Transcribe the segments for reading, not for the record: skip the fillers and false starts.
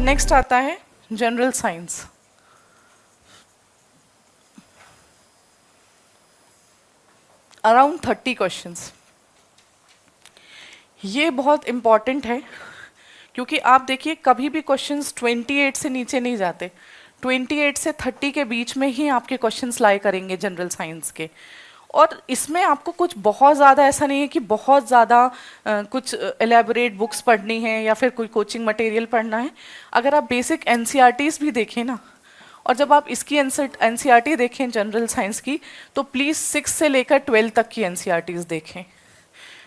Next आता है general science. Around 30 questions. ये बहुत इम्पॉर्टेंट है क्योंकि आप देखिए कभी भी क्वेश्चंस 28 से नीचे नहीं जाते। 28 से 30 के बीच में ही आपके क्वेश्चंस लाई करेंगे जनरल साइंस के। और इसमें आपको कुछ बहुत ज़्यादा ऐसा नहीं है कि बहुत ज़्यादा कुछ एलेबोरेट बुक्स पढ़नी है या फिर कोई कोचिंग मटेरियल पढ़ना है। अगर आप बेसिक एनसीईआरटीज भी देखें ना, और जब आप इसकी एनसीईआरटी देखें जनरल साइंस की, तो प्लीज़ 6 से लेकर 12 तक की एनसीईआरटीज देखें।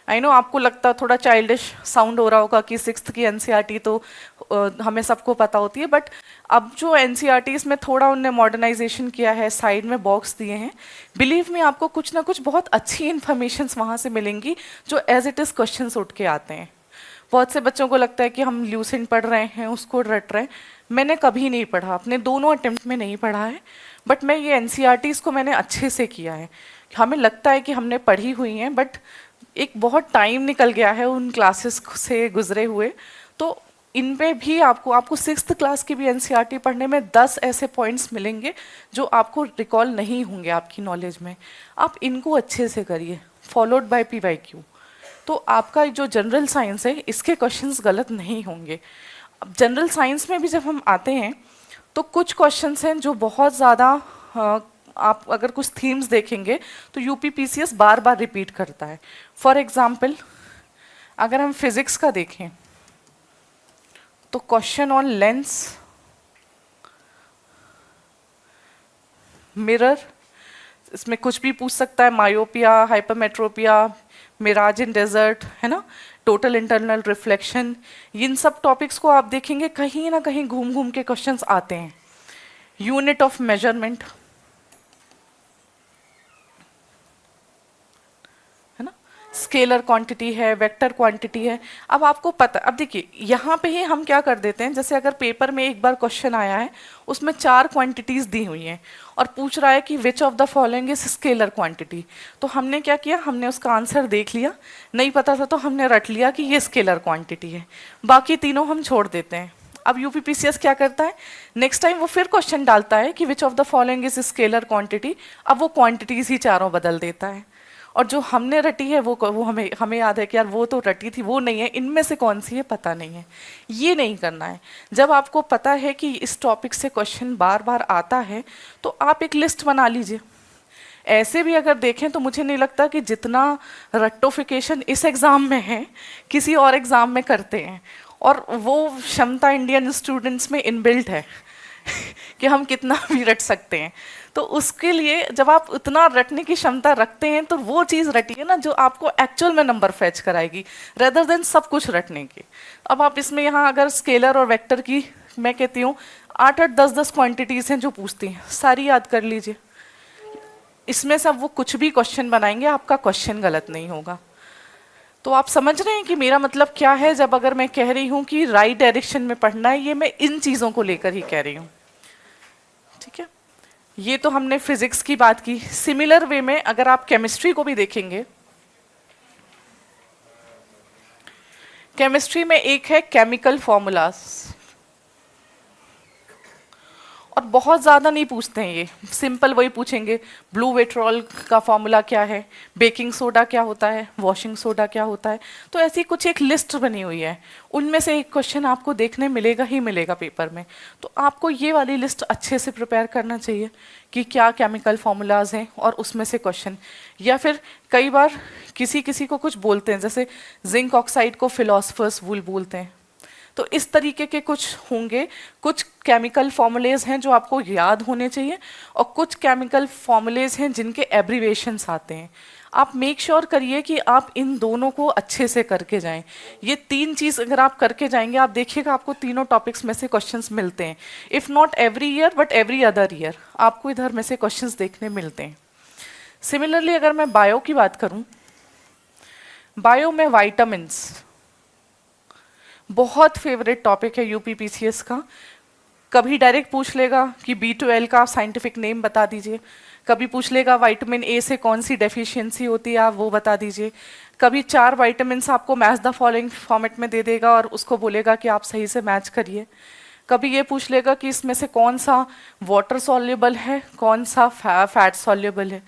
आई नो आपको लगता थोड़ा चाइल्डिश साउंड हो रहा होगा कि 6th की एनसीईआरटी तो हमें सबको पता होती है, बट अब जो एनसीईआरटीज में थोड़ा उनने मॉडर्नाइजेशन किया है, साइड में बॉक्स दिए हैं, बिलीव में आपको कुछ ना कुछ बहुत अच्छी इन्फॉर्मेशन वहाँ से मिलेंगी जो एज इट इज़ क्वेश्चंस उठ के आते हैं। बहुत से बच्चों को लगता है कि हम ल्यूसेंट पढ़ रहे हैं, उसको रट रहे हैं। मैंने कभी नहीं पढ़ा, अपने दोनों अटेम्प्ट में नहीं पढ़ा है, बट मैं ये एनसीईआरटीज को मैंने अच्छे से किया है। हमें लगता है कि हमने पढ़ी हुई हैं, बट एक बहुत टाइम निकल गया है उन क्लासेस से गुजरे हुए। तो इन पे भी आपको 6th क्लास की भी एनसीईआरटी पढ़ने में 10 ऐसे पॉइंट्स मिलेंगे जो आपको रिकॉल नहीं होंगे आपकी नॉलेज में। आप इनको अच्छे से करिए, फॉलोड बाय पीवाईक्यू। तो आपका जो जनरल साइंस है इसके क्वेश्चंस गलत नहीं होंगे। अब जनरल साइंस में भी जब हम आते हैं तो कुछ क्वेश्चंस हैं जो बहुत ज़्यादा, आप अगर कुछ थीम्स देखेंगे तो यूपीपीसीएस बार बार रिपीट करता है। फॉर एग्जाम्पल अगर हम फिजिक्स का देखें तो क्वेश्चन ऑन लेंस, मिरर, इसमें कुछ भी पूछ सकता है, myopia, hypermetropia, mirage in desert, है ना, टोटल इंटरनल रिफ्लेक्शन, इन सब टॉपिक्स को आप देखेंगे कहीं ना कहीं घूम घूम के क्वेश्चंस आते हैं। यूनिट ऑफ मेजरमेंट, है ना, स्केलर क्वांटिटी है, वेक्टर क्वांटिटी है। अब आपको पता, अब देखिए यहाँ पे ही हम क्या कर देते हैं, जैसे अगर पेपर में एक बार क्वेश्चन आया है उसमें 4 क्वांटिटीज दी हुई हैं और पूछ रहा है कि which of the following is scalar quantity, तो हमने क्या किया, हमने उसका आंसर देख लिया, नहीं पता था तो हमने रट लिया कि ये स्केलर क्वांटिटी है, बाकी तीनों हम छोड़ देते हैं। अब यूपीपीसीएस क्या करता है, नेक्स्ट टाइम वो फिर क्वेश्चन डालता है कि which of the following is scalar quantity, अब वो क्वांटिटीज ही चारों बदल देता है। और जो हमने रटी है वो हमें हमें याद है कि यार वो तो रटी थी, वो नहीं है, इनमें से कौन सी है पता नहीं है। ये नहीं करना है। जब आपको पता है कि इस टॉपिक से क्वेश्चन बार बार आता है तो आप एक लिस्ट बना लीजिए। ऐसे भी अगर देखें तो मुझे नहीं लगता कि जितना रट्टोफिकेशन इस एग्ज़ाम में है किसी और एग्ज़ाम में करते हैं, और वो क्षमता इंडियन स्टूडेंट्स में इनबिल्ट है कि हम कितना भी रट सकते हैं। तो उसके लिए जब आप उतना रटने की क्षमता रखते हैं तो वो चीज़ रटिए ना जो आपको एक्चुअल में नंबर फैच कराएगी, रेदर देन सब कुछ रटने की। अब आप इसमें यहाँ अगर स्केलर और वेक्टर की, मैं कहती हूँ 8-8, 10-10 क्वांटिटीज़ हैं जो पूछती हैं, सारी याद कर लीजिए। इसमें से अब वो कुछ भी क्वेश्चन बनाएंगे, आपका क्वेश्चन गलत नहीं होगा। तो आप समझ रहे हैं कि मेरा मतलब क्या है जब अगर मैं कह रही हूँ कि राइट डायरेक्शन में पढ़ना है, ये मैं इन चीज़ों को लेकर ही कह रही हूँ। ठीक है, ये तो हमने फिजिक्स की बात की। सिमिलर वे में अगर आप केमिस्ट्री को भी देखेंगे, केमिस्ट्री में एक है केमिकल फॉर्मूलाज, और बहुत ज़्यादा नहीं पूछते हैं, ये सिंपल वही पूछेंगे, ब्लू विट्रॉल का फॉर्मूला क्या है, बेकिंग सोडा क्या होता है, वॉशिंग सोडा क्या होता है। तो ऐसी कुछ एक लिस्ट बनी हुई है, उनमें से एक क्वेश्चन आपको देखने मिलेगा ही मिलेगा पेपर में। तो आपको ये वाली लिस्ट अच्छे से प्रिपेयर करना चाहिए कि क्या केमिकल फॉर्मूलाज हैं और उसमें से क्वेश्चन। या फिर कई बार किसी किसी को कुछ बोलते हैं, जैसे जिंक ऑक्साइड को फिलोसफर्स वूल बोलते हैं, तो इस तरीके के कुछ होंगे। कुछ केमिकल फॉर्मूलेज हैं जो आपको याद होने चाहिए, और कुछ केमिकल फॉर्मूलेज हैं जिनके एब्रीवेशंस आते हैं। आप मेक श्योर करिए कि आप इन दोनों को अच्छे से करके जाएं। ये 3 चीज़ अगर आप करके जाएंगे, आप देखिएगा आपको तीनों टॉपिक्स में से क्वेश्चंस मिलते हैं। If not every year but every other year आपको इधर में से क्वेश्चंस देखने मिलते हैं। सिमिलरली अगर मैं बायो की बात करूं, बायो में वाइटामिन्स बहुत फेवरेट टॉपिक है यूपीपीसीएस का। कभी डायरेक्ट पूछ लेगा कि B12 का साइंटिफिक नेम बता दीजिए, कभी पूछ लेगा विटामिन ए से कौन सी डेफिशिएंसी होती है आप वो बता दीजिए, कभी 4 विटामिन्स आपको मैच द फॉलोइंग फॉर्मेट में दे देगा और उसको बोलेगा कि आप सही से मैच करिए। कभी ये पूछ लेगा कि इसमें से कौन सा वाटर सॉल्युबल है, कौन सा फैट सॉल्युबल है।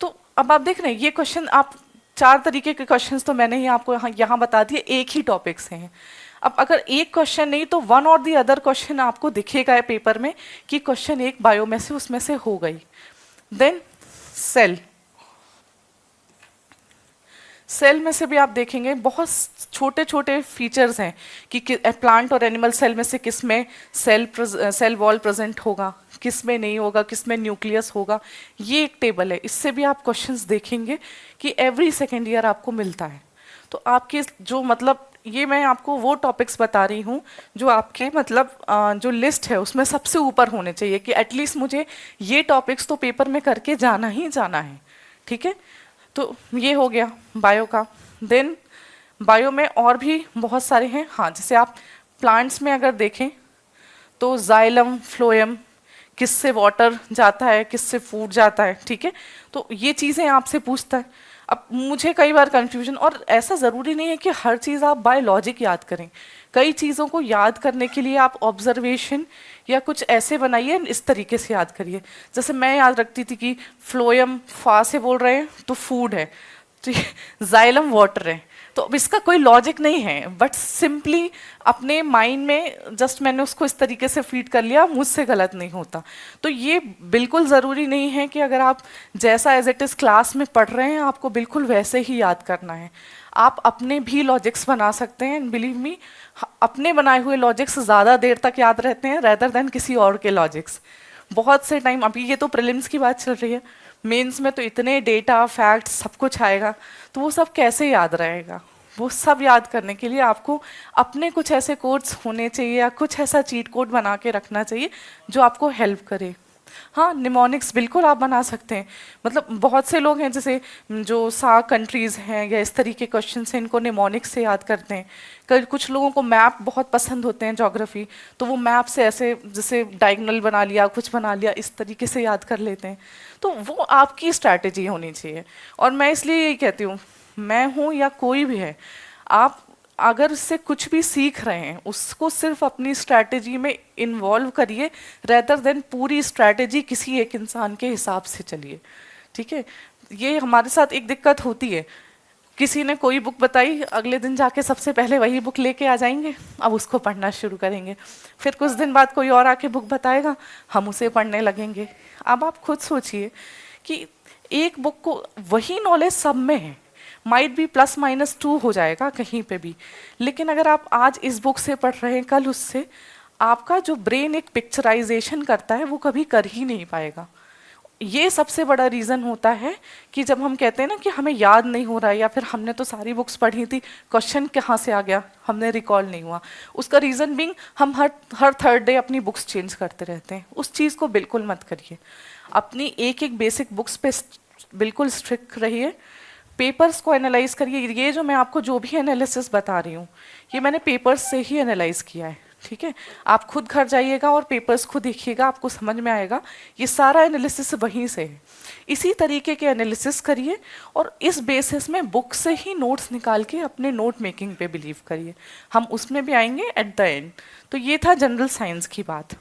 तो अब आप देख रहे हैं ये क्वेश्चन, आप 4 तरीके के क्वेश्चंस तो मैंने ही आपको यहाँ बता दिए, एक ही टॉपिक से हैं। अब अगर एक क्वेश्चन नहीं तो वन और दी अदर क्वेश्चन आपको दिखेगा पेपर में कि क्वेश्चन एक बायो में से उसमें से हो गई। देन सेल, सेल में से भी आप देखेंगे बहुत छोटे छोटे फीचर्स हैं कि प्लांट और एनिमल सेल में से किस में सेल वॉल प्रेजेंट होगा, किस में नहीं होगा, किस में न्यूक्लियस होगा। ये एक टेबल है, इससे भी आप क्वेश्चंस देखेंगे कि एवरी सेकेंड ईयर आपको मिलता है। तो आपके जो मतलब ये मैं आपको वो टॉपिक्स बता रही हूँ जो आपके मतलब जो लिस्ट है उसमें सबसे ऊपर होने चाहिए कि एटलीस्ट मुझे ये टॉपिक्स तो पेपर में करके जाना ही जाना है। ठीक है, तो ये हो गया बायो का। देन बायो में और भी बहुत सारे हैं। हाँ, जैसे आप प्लांट्स में अगर देखें तो जाइलम, फ्लोएम, किससे वाटर जाता है, किससे फूड जाता है। ठीक है, तो ये चीज़ें आपसे पूछता है। अब मुझे कई बार कंफ्यूजन, और ऐसा ज़रूरी नहीं है कि हर चीज़ आप बाय लॉजिक याद करें। कई चीज़ों को याद करने के लिए आप ऑब्जर्वेशन या कुछ ऐसे बनाइए, इस तरीके से याद करिए। जैसे मैं याद रखती थी कि फ्लोएम फा से बोल रहे हैं तो फूड है, तो जाइलम वाटर है। तो अब इसका कोई लॉजिक नहीं है, बट सिंपली अपने माइंड में जस्ट मैंने उसको इस तरीके से फीड कर लिया, मुझसे गलत नहीं होता। तो ये बिल्कुल ज़रूरी नहीं है कि अगर आप जैसा एज इट इज़ क्लास में पढ़ रहे हैं आपको बिल्कुल वैसे ही याद करना है। आप अपने भी लॉजिक्स बना सकते हैं, बिलीव मी अपने बनाए हुए लॉजिक्स ज़्यादा देर तक याद रहते हैं रेदर देन किसी और के लॉजिक्स। बहुत से टाइम, अभी ये तो प्रीलिम्स की बात चल रही है, मेंस में तो इतने डेटा फैक्ट्स सब कुछ आएगा, तो वो सब कैसे याद रहेगा। वो सब याद करने के लिए आपको अपने कुछ ऐसे कोड्स होने चाहिए या कुछ ऐसा चीट कोड बना के रखना चाहिए जो आपको हेल्प करे। हाँ, निमोनिक्स बिल्कुल आप बना सकते हैं। मतलब बहुत से लोग हैं जैसे जो सार्क कंट्रीज़ हैं या इस तरीके क्वेश्चन हैं, इनको निमोनिक्स से याद करते हैं। कुछ लोगों को मैप बहुत पसंद होते हैं, ज्योग्राफी, तो वो मैप से ऐसे जैसे डायगोनल बना लिया, कुछ बना लिया, इस तरीके से याद कर लेते हैं। तो वो आपकी स्ट्रैटेजी होनी चाहिए। और मैं इसलिए यही कहती हूँ, मैं हूँ या कोई भी है, आप अगर उससे कुछ भी सीख रहे हैं उसको सिर्फ अपनी स्ट्रैटेजी में इन्वॉल्व करिए रेदर देन पूरी स्ट्रैटेजी किसी एक इंसान के हिसाब से चलिए। ठीक है, ये हमारे साथ एक दिक्कत होती है, किसी ने कोई बुक बताई, अगले दिन जाके सबसे पहले वही बुक लेके आ जाएंगे, अब उसको पढ़ना शुरू करेंगे। फिर कुछ दिन बाद कोई और आके बुक बताएगा, हम उसे पढ़ने लगेंगे। अब आप खुद सोचिए कि एक बुक को वही नॉलेज सब में है, माइट बी +-2 हो जाएगा कहीं पे भी, लेकिन अगर आप आज इस बुक से पढ़ रहे हैं कल उससे, आपका जो ब्रेन एक पिक्चराइजेशन करता है वो कभी कर ही नहीं पाएगा। ये सबसे बड़ा रीज़न होता है कि जब हम कहते हैं ना कि हमें याद नहीं हो रहा है या फिर हमने तो सारी बुक्स पढ़ी थी, क्वेश्चन कहाँ से आ गया, हमने रिकॉल नहीं हुआ। उसका रीज़न बीइंग हम हर थर्ड डे अपनी बुक्स चेंज करते रहते हैं। उस चीज़ को बिल्कुल मत करिए, अपनी एक एक बेसिक बुक्स पे बिल्कुल स्ट्रिक्ट रहिए, पेपर्स को एनालाइज करिए। ये जो मैं आपको जो भी एनालिसिस बता रही हूँ ये मैंने पेपर्स से ही एनालाइज किया है। ठीक है, आप खुद घर जाइएगा और पेपर्स को देखिएगा, आपको समझ में आएगा ये सारा एनालिसिस वहीं से है। इसी तरीके के एनालिसिस करिए और इस बेसिस में बुक से ही नोट्स निकाल के अपने नोट मेकिंग पे बिलीव करिए। हम उसमें भी आएंगे एट द एंड। तो ये था जनरल साइंस की बात।